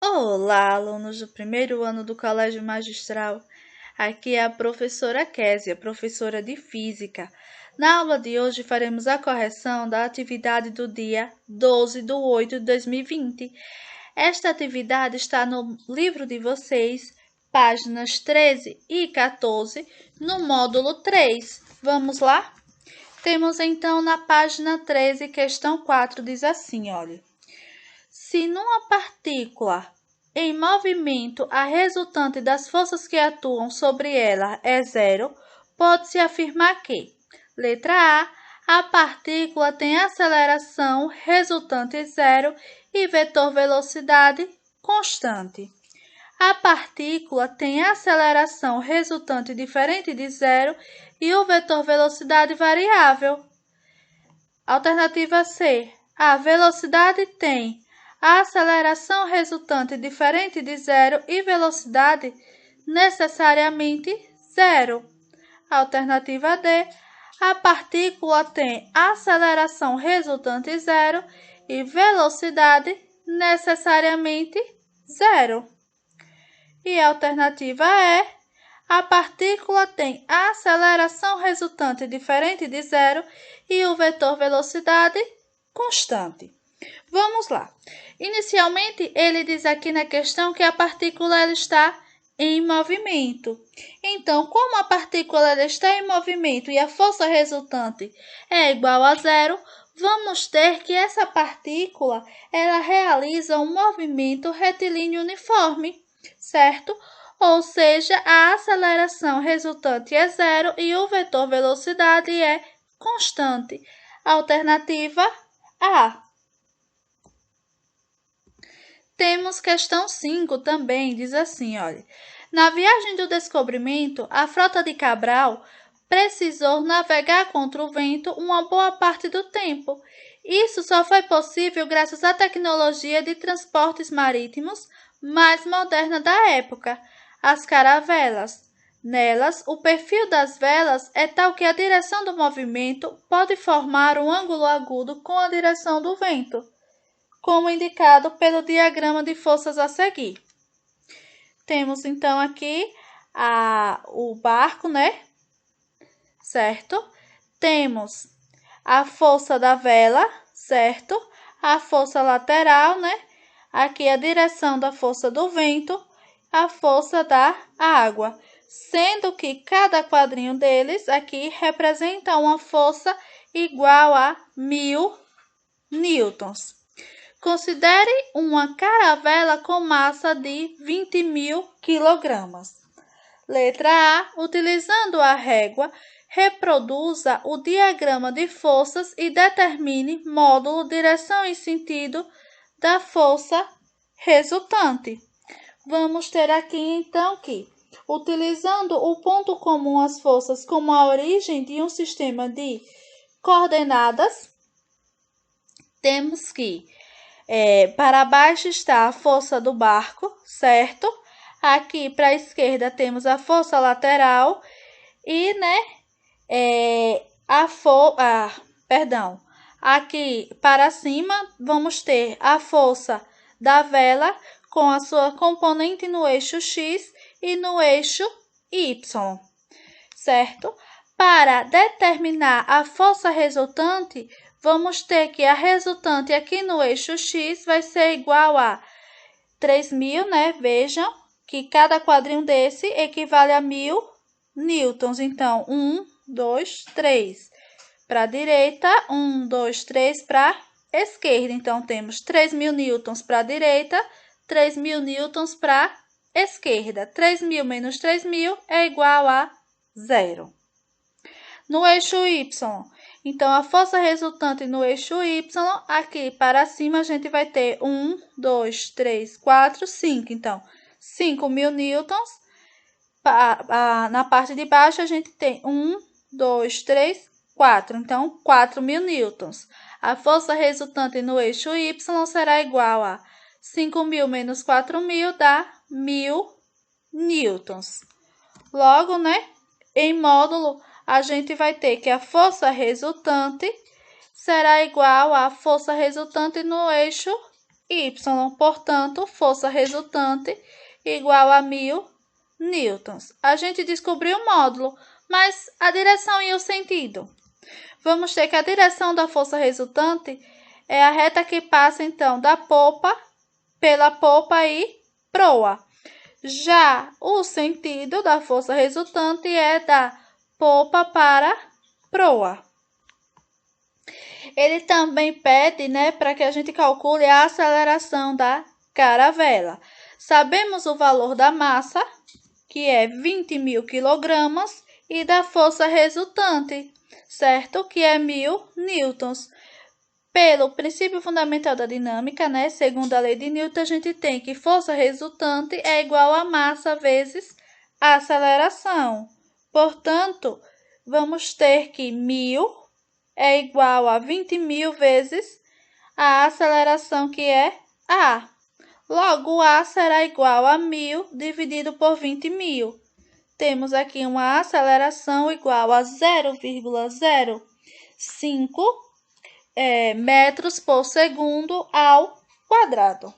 Olá, alunos do primeiro ano do Colégio Magistral. Aqui é a professora Késia, professora de Física. Na aula de hoje faremos a correção da atividade do dia 12/8/2020. Esta atividade está no livro de vocês, páginas 13 e 14, no módulo 3. Vamos lá? Temos então na página 13, questão 4, diz assim, olha. Se numa partícula em movimento a resultante das forças que atuam sobre ela é zero, pode-se afirmar que, letra A partícula tem aceleração resultante zero e vetor velocidade constante. A partícula tem aceleração resultante diferente de zero e o vetor velocidade variável. Alternativa C. A velocidade tem a aceleração resultante diferente de zero e velocidade necessariamente zero. Alternativa D. A partícula tem aceleração resultante zero e velocidade necessariamente zero. E a alternativa E. A partícula tem a aceleração resultante diferente de zero e o vetor velocidade constante. Vamos lá. Inicialmente, ele diz aqui na questão que a partícula ela está em movimento. Então, como a partícula ela está em movimento e a força resultante é igual a zero, vamos ter que essa partícula ela realiza um movimento retilíneo uniforme, certo? Ou seja, a aceleração resultante é zero e o vetor velocidade é constante. Alternativa A. Temos questão 5 também, diz assim, olha. Na viagem do descobrimento, a frota de Cabral precisou navegar contra o vento uma boa parte do tempo. Isso só foi possível graças à tecnologia de transportes marítimos mais moderna da época, as caravelas. Nelas, o perfil das velas é tal que a direção do movimento pode formar um ângulo agudo com a direção do vento, como indicado pelo diagrama de forças a seguir. Temos então aqui o barco, né? Certo? Temos a força da vela, certo? A força lateral, né? Aqui a direção da força do vento, a força da água, sendo que cada quadrinho deles aqui representa uma força igual a 1000 newtons. Considere uma caravela com massa de 20.000 kg. Letra A. Utilizando a régua, reproduza o diagrama de forças e determine módulo, direção e sentido da força resultante. Vamos ter aqui então que, utilizando o ponto comum às forças como a origem de um sistema de coordenadas, temos que para baixo está a força do barco, certo? Aqui para a esquerda temos a força lateral e, aqui para cima vamos ter a força da vela com a sua componente no eixo X e no eixo Y, certo? Para determinar a força resultante, vamos ter que a resultante aqui no eixo X vai ser igual a 3.000, né? Vejam que cada quadrinho desse equivale a 1000 newtons. Então, 1, 2, 3 para a direita, 1, 2, 3 para a esquerda. Então, temos 3.000 newtons para a direita, 3.000 newtons para a esquerda. 3.000 menos 3.000 é igual a 0. No eixo Y, então, a força resultante no eixo Y, aqui para cima, a gente vai ter 1, 2, 3, 4, 5. Então, 5.000 newtons. Na parte de baixo, a gente tem 1, 2, 3, 4. Então, 4.000 newtons. A força resultante no eixo Y será igual a 5.000 menos 4.000 dá 1.000 newtons. Logo, né, em módulo, a gente vai ter que a força resultante será igual à força resultante no eixo y. Portanto, força resultante igual a 1000 newtons. A gente descobriu o módulo, mas a direção e o sentido? Vamos ter que a direção da força resultante é a reta que passa, então, da popa, pela popa e proa. Já o sentido da força resultante é da popa para proa. Ele também pede, para que a gente calcule a aceleração da caravela. Sabemos o valor da massa, que é 20.000 kg, e da força resultante, certo? Que é 1000 newtons. Pelo princípio fundamental da dinâmica, segundo a lei de Newton, a gente tem que força resultante é igual a massa vezes a aceleração. Portanto, vamos ter que 1000 é igual a 20.000 vezes a aceleração, que é A. Logo, A será igual a 1000 dividido por 20.000. Temos aqui uma aceleração igual a 0,05 metros por segundo ao quadrado.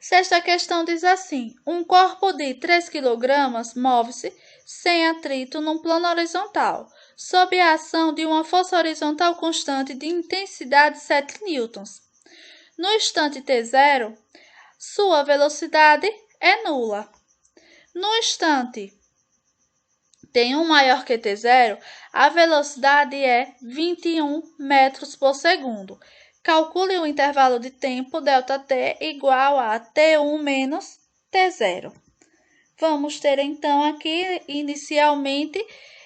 Sexta questão diz assim: um corpo de 3 kg move-se sem atrito num plano horizontal, sob a ação de uma força horizontal constante de intensidade 7 newtons. No instante t0, sua velocidade é nula. No instante t1 maior que t0, a velocidade é 21 metros por segundo. Calcule o intervalo de tempo ΔT igual a t1 menos t0. Vamos ter então aqui inicialmente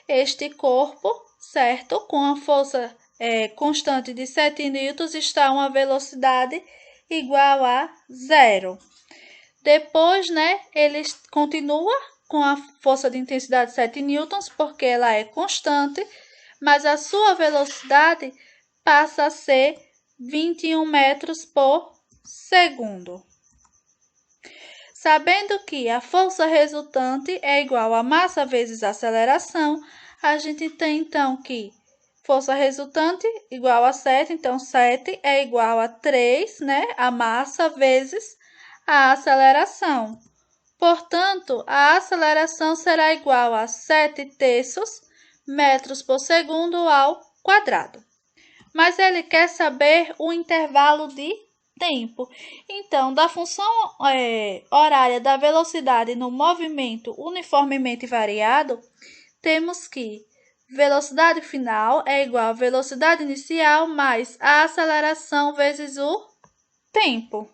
este corpo, certo? Com a força constante de 7 newtons está uma velocidade igual a 0. Depois, ele continua com a força de intensidade 7 newtons, porque ela é constante, mas a sua velocidade passa a ser 21 metros por segundo. Sabendo que a força resultante é igual a massa vezes a aceleração, a gente tem então que força resultante igual a 7, então 7 é igual a 3, a massa vezes a aceleração. Portanto, a aceleração será igual a 7/3 metros por segundo ao quadrado. Mas ele quer saber o intervalo de tempo. Então, da função horária da velocidade no movimento uniformemente variado, temos que velocidade final é igual a velocidade inicial mais a aceleração vezes o tempo.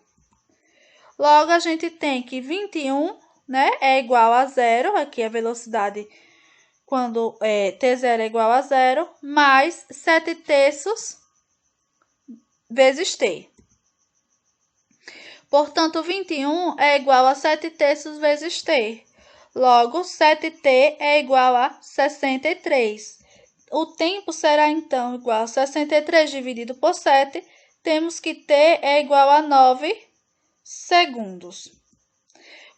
Logo, a gente tem que 21, é igual a 0, aqui a velocidade quando t0 é igual a 0, mais 7/3 vezes t. Portanto, 21 é igual a 7/3 vezes t. Logo, 7t é igual a 63. O tempo será, então, igual a 63 dividido por 7. Temos que t é igual a 9 segundos.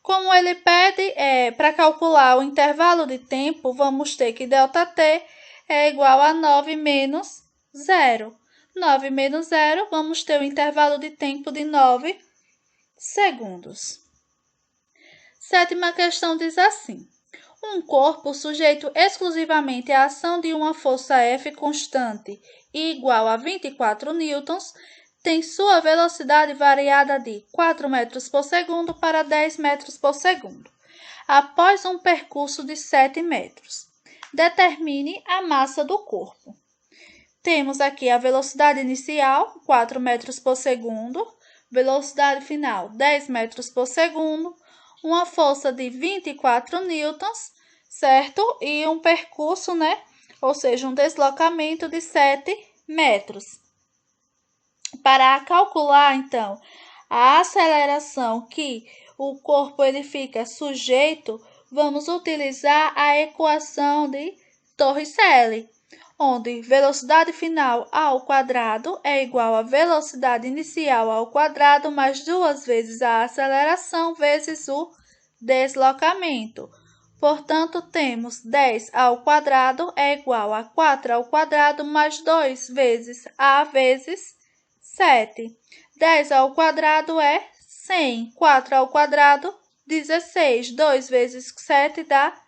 Como ele pede para calcular o intervalo de tempo, vamos ter que ΔT é igual a 9 menos 0. 9 menos 0, vamos ter o intervalo de tempo de 9 segundos. Sétima questão diz assim: um corpo sujeito exclusivamente à ação de uma força F constante e igual a 24 newtons tem sua velocidade variada de 4 metros por segundo para 10 metros por segundo, após um percurso de 7 metros. Determine a massa do corpo. Temos aqui a velocidade inicial, 4 metros por segundo, velocidade final, 10 metros por segundo, uma força de 24 newtons, certo? E um percurso, ou seja, um deslocamento de 7 metros. Para calcular, então, a aceleração que o corpo ele fica sujeito, vamos utilizar a equação de Torricelli, onde velocidade final ao quadrado é igual a velocidade inicial ao quadrado mais 2 vezes a aceleração vezes o deslocamento. Portanto, temos 10 ao quadrado é igual a 4 ao quadrado mais 2 vezes a vezes 7. 10 ao quadrado é 100. 4 ao quadrado, 16. 2 vezes 7 dá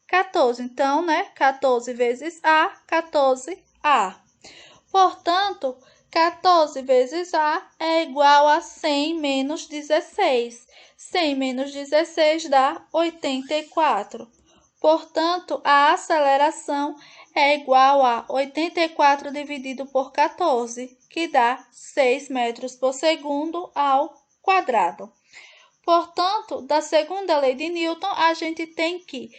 14. Então, 14 vezes A, 14A. Portanto, 14 vezes A é igual a 100 menos 16. 100 menos 16 dá 84. Portanto, a aceleração é igual a 84 dividido por 14, que dá 6 metros por segundo ao quadrado. Portanto, da segunda lei de Newton, a gente tem que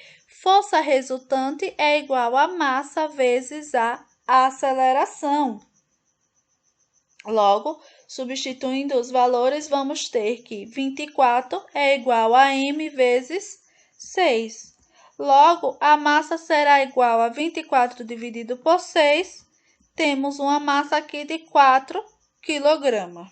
força resultante é igual a massa vezes a aceleração. Logo, substituindo os valores, vamos ter que 24 é igual a m vezes 6. Logo, a massa será igual a 24 dividido por 6. Temos uma massa aqui de 4 kg.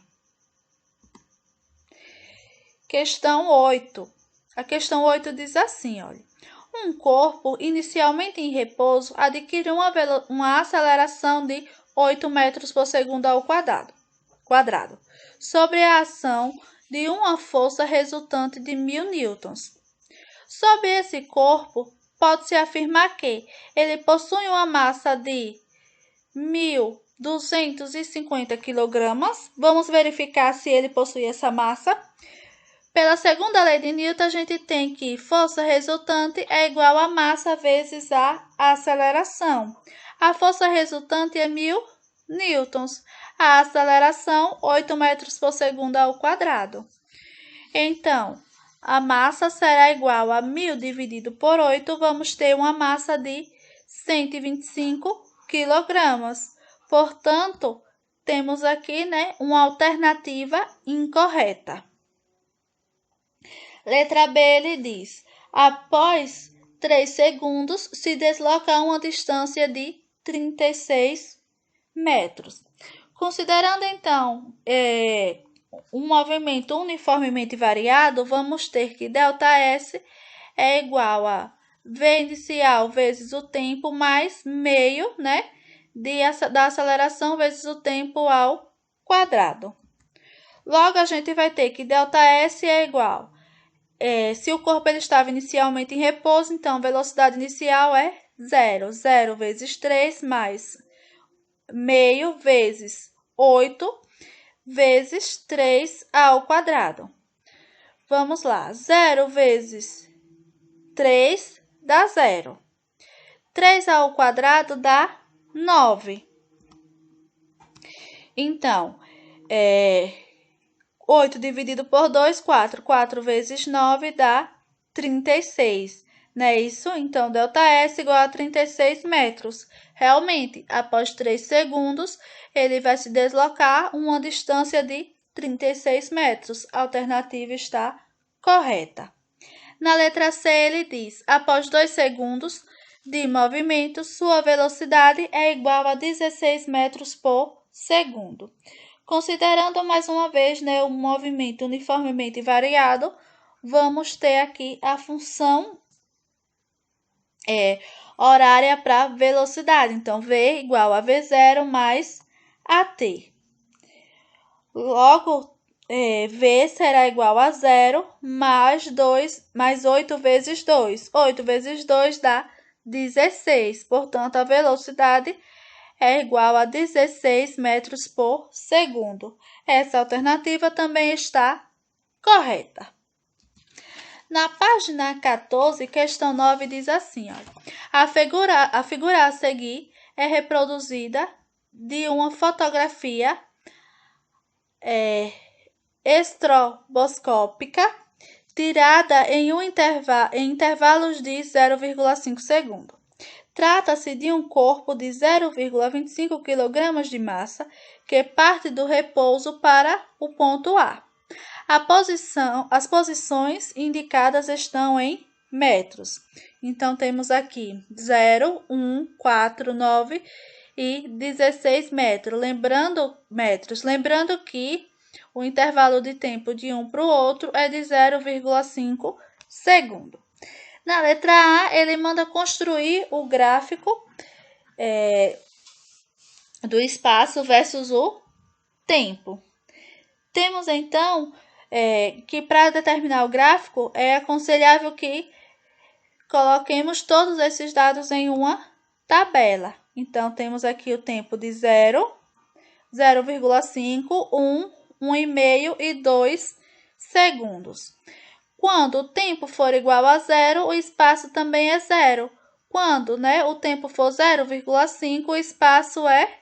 Questão 8. A questão 8 diz assim, olha. Um corpo inicialmente em repouso adquire uma aceleração de 8 metros por segundo ao quadrado, sobre a ação de uma força resultante de 1000 newtons. Sob esse corpo, pode-se afirmar que ele possui uma massa de 1.250 kg. Vamos verificar se ele possui essa massa. Pela segunda lei de Newton, a gente tem que força resultante é igual a massa vezes a aceleração. A força resultante é 1000 newtons. A aceleração, 8 metros por segundo ao quadrado. Então, a massa será igual a 1000 dividido por 8. Vamos ter uma massa de 125 kg. Portanto, temos aqui, uma alternativa incorreta. Letra B, ele diz, após 3 segundos, se desloca a uma distância de 36 metros. Considerando, então, um movimento uniformemente variado, vamos ter que ΔS é igual a V inicial vezes o tempo mais meio, da aceleração vezes o tempo ao quadrado. Logo, a gente vai ter que ΔS é igual se o corpo ele estava inicialmente em repouso, então a velocidade inicial é 0. 0 vezes 3 mais meio vezes 8 vezes 3 ao quadrado. Vamos lá. 0 vezes 3 dá 0. 3 ao quadrado dá 9. Então, 8 dividido por 2, 4. 4 vezes 9 dá 36. Não é isso? Então, ΔS igual a 36 metros. Realmente, após 3 segundos, ele vai se deslocar uma distância de 36 metros. A alternativa está correta. Na letra C, ele diz, após 2 segundos de movimento, sua velocidade é igual a 16 metros por segundo. Considerando mais uma vez o movimento uniformemente variado, vamos ter aqui a função horária para velocidade. Então, V igual a V0 mais AT. Logo, V será igual a 0 mais 8 vezes 2. 8 vezes 2 dá 16. Portanto, a velocidade é igual a 16 metros por segundo. Essa alternativa também está correta. Na página 14, questão 9 diz assim, olha, a figura a seguir é reproduzida de uma fotografia estroboscópica tirada em intervalos de 0,5 segundo. Trata-se de um corpo de 0,25 kg de massa que parte do repouso para o ponto A. As posições indicadas estão em metros. Então, temos aqui 0, 1, 4, 9 e 16 metros. Lembrando que o intervalo de tempo de um para o outro é de 0,5 segundo. Na letra A, ele manda construir o gráfico do espaço versus o tempo. Temos, então, que para determinar o gráfico, é aconselhável que coloquemos todos esses dados em uma tabela. Então, temos aqui o tempo de 0, 0,5, 1, 1,5 e 2 segundos. Quando o tempo for igual a 0, o espaço também é 0. Quando o tempo for 0,5, o espaço é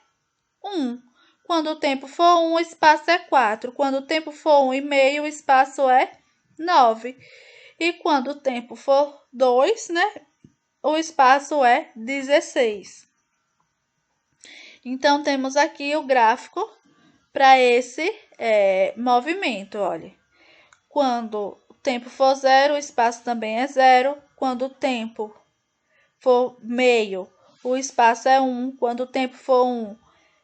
1. Quando o tempo for 1, o espaço é 4. Quando o tempo for 1,5, o espaço é 9. E quando o tempo for 2, o espaço é 16. Então, temos aqui o gráfico para esse movimento, olha. Quando o tempo for 0, o espaço também é 0. Quando o tempo for meio, o espaço é 1. Quando o tempo for 1,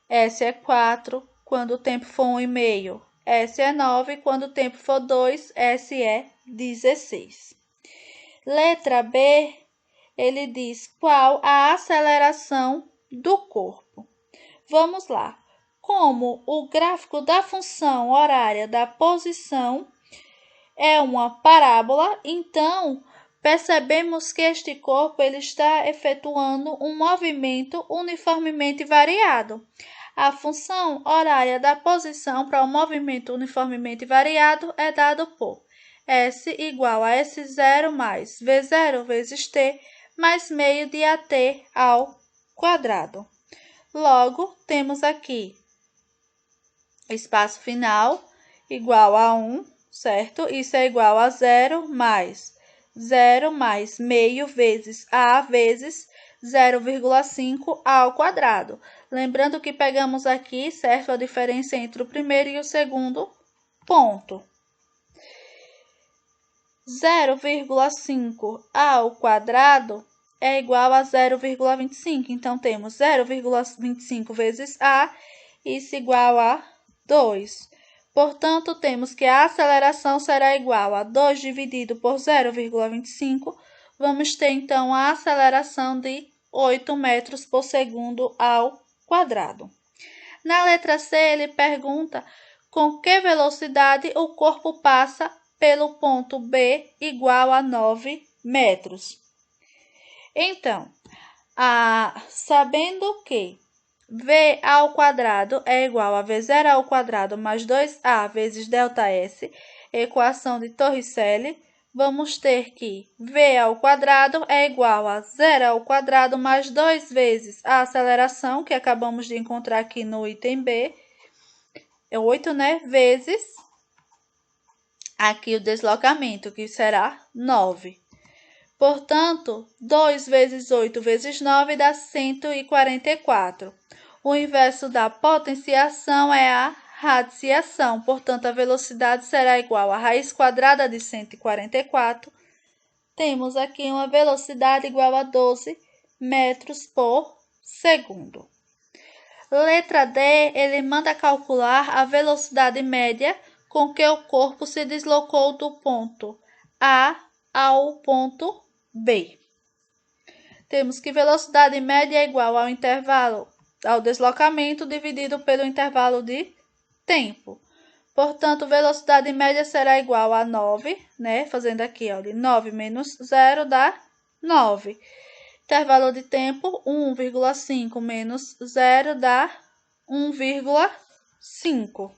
S é 4. Quando o tempo for 1,5, S é 9. Quando o tempo for 2, S é 16. Letra B, ele diz qual a aceleração do corpo. Vamos lá. Como o gráfico da função horária da posição é uma parábola, então percebemos que este corpo ele está efetuando um movimento uniformemente variado. A função horária da posição para o movimento uniformemente variado é dado por S igual a S0 mais V0 vezes T mais meio de AT ao quadrado. Logo, temos aqui espaço final igual a 1, certo? Isso é igual a 0 mais meio vezes A vezes 0,5 ao quadrado. Lembrando que pegamos aqui, certo, a diferença entre o primeiro e o segundo ponto. 0,5 ao quadrado é igual a 0,25. Então, temos 0,25 vezes A, isso igual a 2. Portanto, temos que a aceleração será igual a 2 dividido por 0,25. Vamos ter, então, a aceleração de 8 metros por segundo ao quadrado. Na letra C, ele pergunta com que velocidade o corpo passa pelo ponto B igual a 9 metros. Então, sabendo que V ao quadrado é igual a V0 ao quadrado mais 2A vezes ΔS, equação de Torricelli, vamos ter que V ao quadrado é igual a 0 ao quadrado mais 2 vezes a aceleração, que acabamos de encontrar aqui no item B, é 8, vezes aqui o deslocamento, que será 9. Portanto, 2 vezes 8 vezes 9 dá 144. O inverso da potenciação é a radiciação. Portanto, a velocidade será igual a raiz quadrada de 144. Temos aqui uma velocidade igual a 12 metros por segundo. Letra D, ele manda calcular a velocidade média com que o corpo se deslocou do ponto A ao ponto B. Temos que velocidade média é igual ao intervalo, ao deslocamento dividido pelo intervalo de tempo. Portanto, velocidade média será igual a 9, Fazendo aqui, olha, 9 menos 0 dá 9. Intervalo de tempo, 1,5 menos 0 dá 1,5.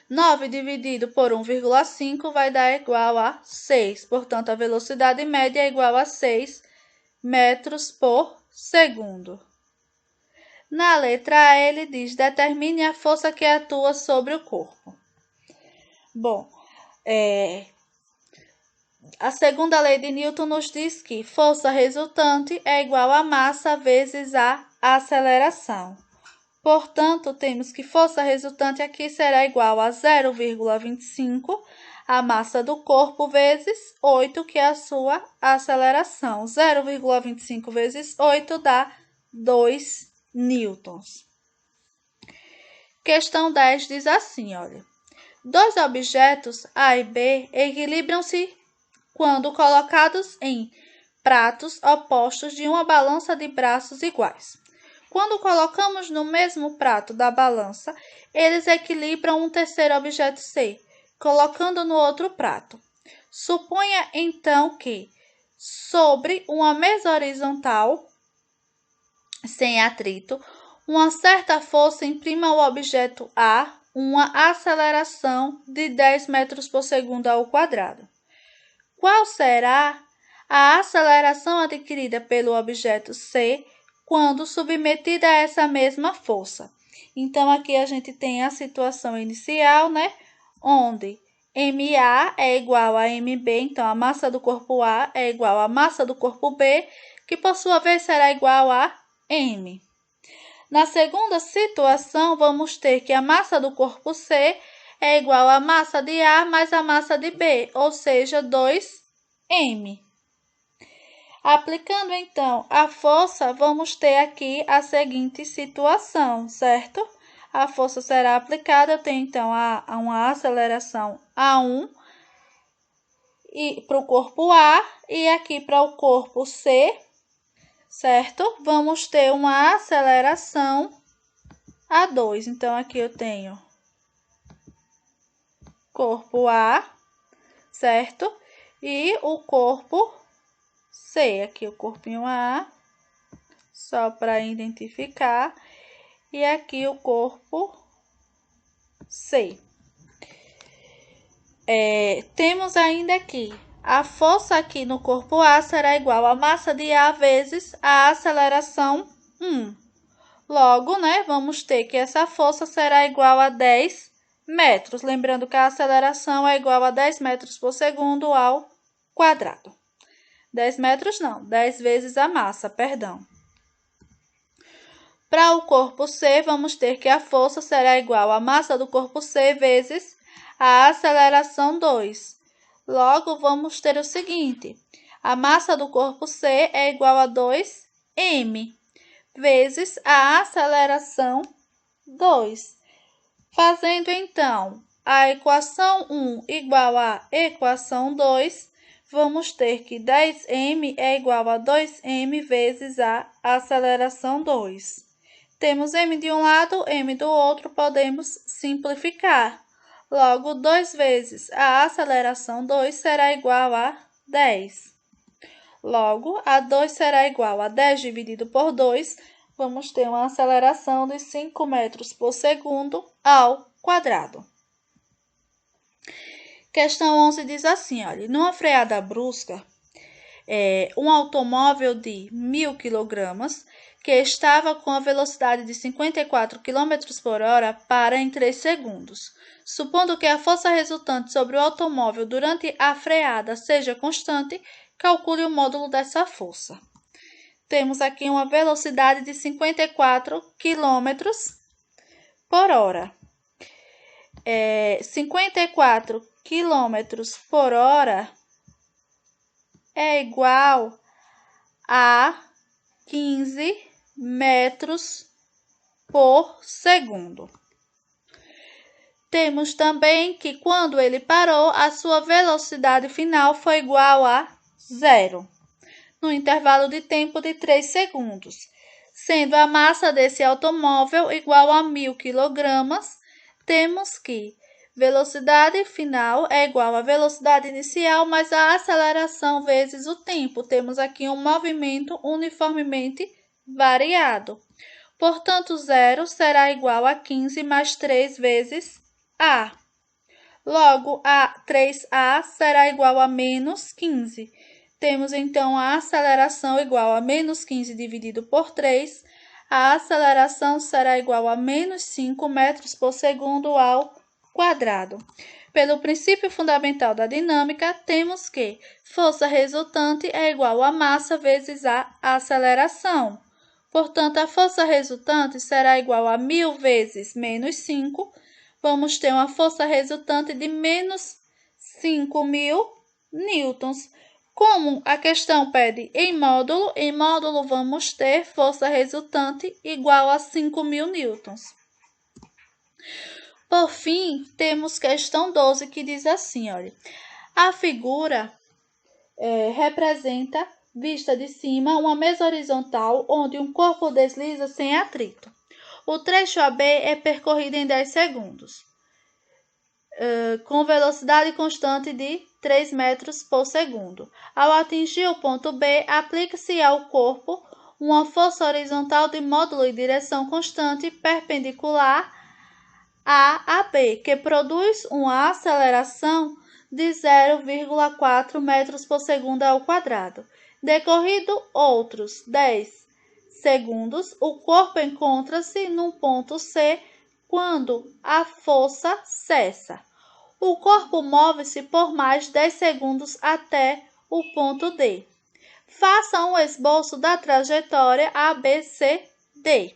9 dividido por 1,5 vai dar igual a 6. Portanto, a velocidade média é igual a 6 metros por segundo. Na letra A, ele diz, determine a força que atua sobre o corpo. Bom, a segunda lei de Newton nos diz que força resultante é igual a massa vezes a aceleração. Portanto, temos que força resultante aqui será igual a 0,25, a massa do corpo, vezes 8, que é a sua aceleração. 0,25 vezes 8 dá 2 newtons. Questão 10 diz assim, olha. Dois objetos, A e B, equilibram-se quando colocados em pratos opostos de uma balança de braços iguais. quando colocamos no mesmo prato da balança, eles equilibram um terceiro objeto C, colocando no outro prato. Suponha, então, que, sobre uma mesa horizontal, sem atrito, uma certa força imprima ao objeto A uma aceleração de 10 metros por segundo ao quadrado. Qual será a aceleração adquirida pelo objeto C quando submetida a essa mesma força? Então, aqui a gente tem a situação inicial, né? Onde MA é igual a MB, então a massa do corpo A é igual à massa do corpo B, que por sua vez será igual a M. Na segunda situação, vamos ter que a massa do corpo C é igual à massa de A mais a massa de B, ou seja, 2M. Aplicando, então, a força, vamos ter aqui a seguinte situação, certo? A força será aplicada, eu tenho, então, uma aceleração A1 para o corpo A e aqui para o corpo C, certo? Vamos ter uma aceleração A2. Então, aqui eu tenho corpo A, certo? E o corpo C. Aqui o corpinho A, só para identificar. E aqui o corpo C. Temos ainda aqui, a força aqui no corpo A será igual à massa de A vezes a aceleração 1. Logo, né, vamos ter que essa força será igual a 10 metros. Lembrando que a aceleração é igual a 10 metros por segundo ao quadrado. 10 metros não, 10 vezes a massa, perdão. Para o corpo C, vamos ter que a força será igual à massa do corpo C vezes a aceleração 2. Logo, vamos ter o seguinte, a massa do corpo C é igual a 2m vezes a aceleração 2. Fazendo, então, a equação 1 igual à equação 2, vamos ter que 10m é igual a 2m vezes a aceleração 2. Temos m de um lado, m do outro, podemos simplificar. Logo, 2 vezes a aceleração 2 será igual a 10. Logo, a 2 será igual a 10 dividido por 2, vamos ter uma aceleração de 5 metros por segundo ao quadrado. Questão 11 diz assim, olha, numa freada brusca, um automóvel de 1.000 kg que estava com a velocidade de 54 km por hora para em 3 segundos. Supondo que a força resultante sobre o automóvel durante a freada seja constante, calcule o módulo dessa força. Temos aqui uma velocidade de 54 km por hora. 54 km por hora é igual a 15 metros por segundo. Temos também que quando ele parou, a sua velocidade final foi igual a 0, no intervalo de tempo de 3 segundos, sendo a massa desse automóvel igual a 1.000 kg, temos que velocidade final é igual à velocidade inicial mais a aceleração vezes o tempo. Temos aqui um movimento uniformemente variado. Portanto, 0 será igual a 15 mais 3 vezes A. Logo, a 3A será igual a menos 15. Temos, então, a aceleração igual a menos 15 dividido por 3. A aceleração será igual a menos 5 metros por segundo ao quadrado. Pelo princípio fundamental da dinâmica, temos que força resultante é igual a massa vezes a aceleração. Portanto, a força resultante será igual a 1.000 vezes menos 5. Vamos ter uma força resultante de menos 5.000 newtons. Como a questão pede em módulo vamos ter força resultante igual a 5.000 newtons. Por fim, temos questão 12, que diz assim, olha, a figura representa vista de cima, uma mesa horizontal onde um corpo desliza sem atrito. O trecho AB é percorrido em 10 segundos, com velocidade constante de 3 metros por segundo. Ao atingir o ponto B, aplica-se ao corpo uma força horizontal de módulo e direção constante perpendicular a B, que produz uma aceleração de 0,4 metros por segundo ao quadrado. Decorrido outros 10 segundos, o corpo encontra-se num ponto C quando a força cessa. O corpo move-se por mais 10 segundos até o ponto D. Faça um esboço da trajetória ABCD.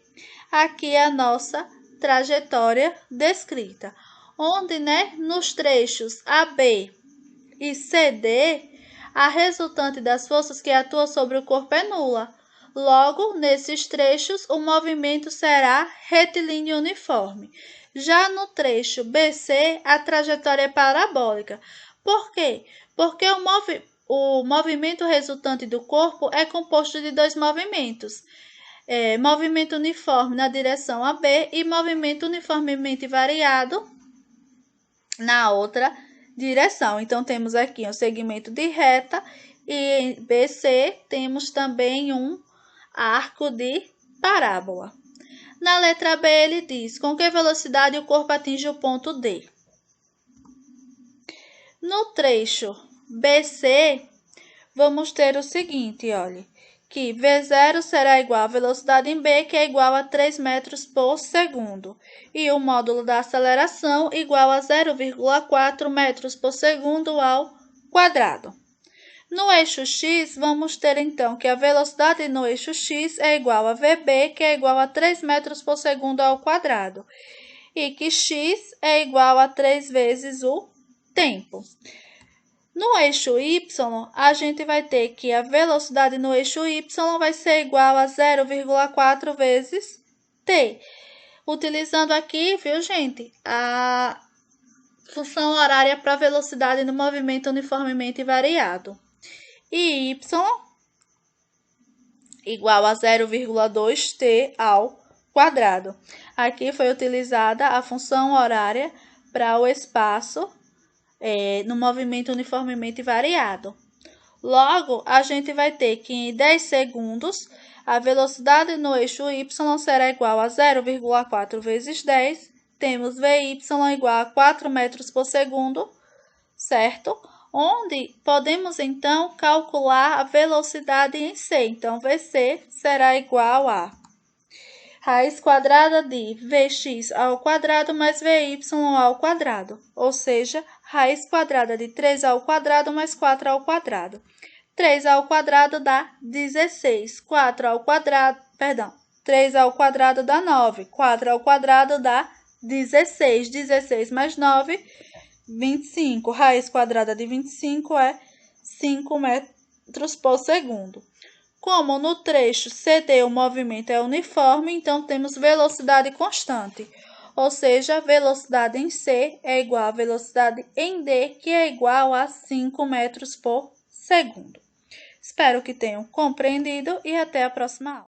Aqui é a nossa trajetória descrita, onde, nos trechos AB e CD, a resultante das forças que atuam sobre o corpo é nula. Logo, nesses trechos, o movimento será retilíneo uniforme. Já no trecho BC, a trajetória é parabólica. Por quê? Porque o movimento resultante do corpo é composto de dois movimentos. Movimento uniforme na direção AB e movimento uniformemente variado na outra direção. Então, temos aqui um segmento de reta e em BC temos também um arco de parábola. Na letra B, ele diz com que velocidade o corpo atinge o ponto D. No trecho BC, vamos ter o seguinte, olha, que V0 será igual à velocidade em B, que é igual a 3 metros por segundo, e o módulo da aceleração igual a 0,4 metros por segundo ao quadrado. No eixo X, vamos ter então que a velocidade no eixo X é igual a VB, que é igual a 3 metros por segundo ao quadrado, e que X é igual a 3 vezes o tempo. No eixo Y, a gente vai ter que a velocidade no eixo Y vai ser igual a 0,4 vezes t. Utilizando aqui, viu, gente, a função horária para velocidade no movimento uniformemente variado. E y igual a 0,2t ao quadrado. Aqui foi utilizada a função horária para o espaço no movimento uniformemente variado. Logo, a gente vai ter que em 10 segundos, a velocidade no eixo y será igual a 0,4 vezes 10. Temos Vy igual a 4 metros por segundo, certo? Onde podemos, então, calcular a velocidade em C. Então, Vc será igual a raiz quadrada de Vx ao quadrado mais Vy ao quadrado, ou seja, raiz quadrada de 3 ao quadrado mais 4 ao quadrado. 3 ao quadrado dá 16, 3 ao quadrado dá 9, 4 ao quadrado dá 16, 16 mais 9, 25. Raiz quadrada de 25 é 5 metros por segundo. Como no trecho CD o movimento é uniforme, então temos velocidade constante, ou seja, velocidade em C é igual a velocidade em D, que é igual a 5 metros por segundo. Espero que tenham compreendido e até a próxima aula.